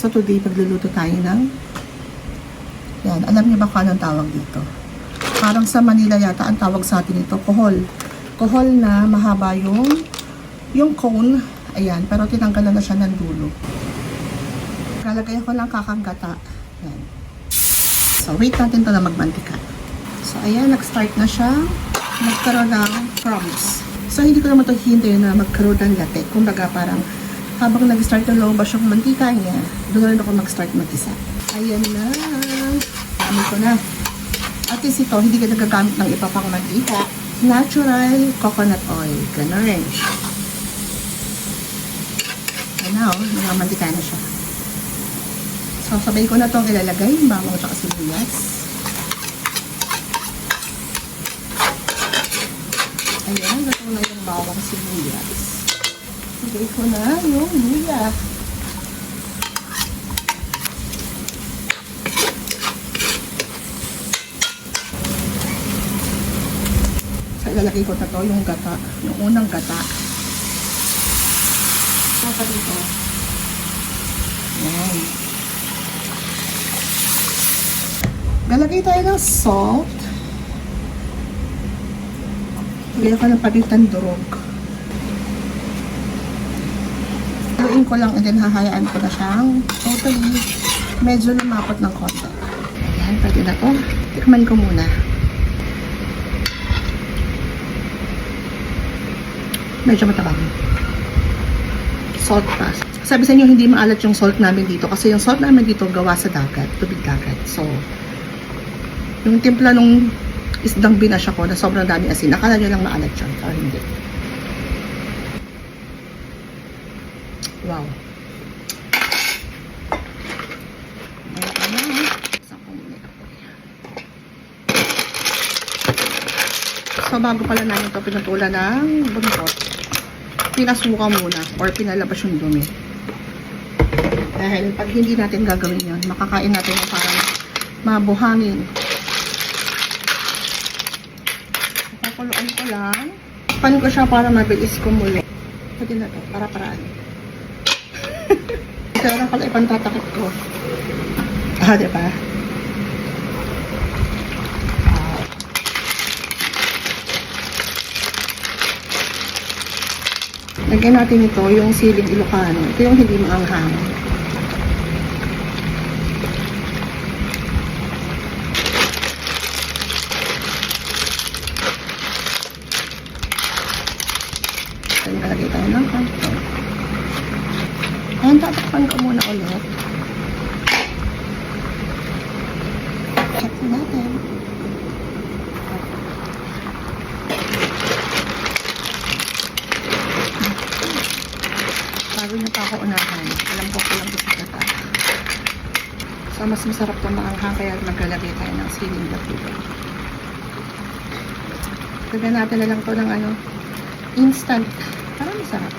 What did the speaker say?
So today, pagluluto tayo ng yan. Alam niyo ba kung anong tawag dito? Parang sa Manila yata ang tawag sa atin ito, kohol. Kohol na mahaba yung cone. Ayan, pero tinanggalan na siya ng dulo. Lalagay ko lang kakang gata. Ayan. So, wait natin to na magmantika. So, ayan, nag-start na siya. Nagkaroon ng crumbs. So, hindi ko naman ito hintayin na magkaroon ng latte. Kumbaga, parang habang nag-start na lumabas yung mantika niya, doon na rin ako mag-start mag-isa. Ayan na. Amin ko na. At least ito, hindi ka nagagamit ng iba pang mantika. Natural coconut oil. Ganun rin. Ayan na, nagamantika na siya. So, sabay ko na itong ilalagay, yung bawang at sibuyas. Ayan, gato na yung bawang sibuyas. Sabay ko na yung luya. So, ilalagay ko na to yung gata, yung unang gata. Saka dito. Ayan. Lalagay tayo ng salt. Lagay ko ng pagitan durog. Haluin ko lang and then hahayaan ko na siyang totally medyo lumapot ng konti. Ayan, pwede na to. Tikman ko muna. Medyo matabang. Salt pa. Sabi sa inyo, hindi maalat yung salt namin dito kasi yung salt namin dito gawa sa dagat, tubig dagat. So, yung timpla nung isdang binasya ko na sobrang dami asin. Akala nyo lang maalat siya. Pero hindi. Wow. Ayan na. Saan ko muna ito? So, bago pala namin ito pinutulan ng buntot, pinasuka muna or pinalabas yung dumi. Dahil pag hindi natin gagawin yun, makakain natin yung parang mabuhangin. Pakuluan ko lang. Pan ko siya para mabilis kumulo. Pwede na to, para-paraan. Kaya lang pala ipantatakip ko. Ah, diba? Lagyan natin ito, yung siling Ilocano. Ito yung hindi maanghang. Nalagay tayo ng kanto. Ayan, tatakpan ko muna ulit. Check natin. Bago na pa ako unahan. Alam ko gusto kata. So, mas masarap itong maanghang kaya maglalagay tayo ng siling batuto. Lagyan natin na lang ito ng instant. Parang masarap.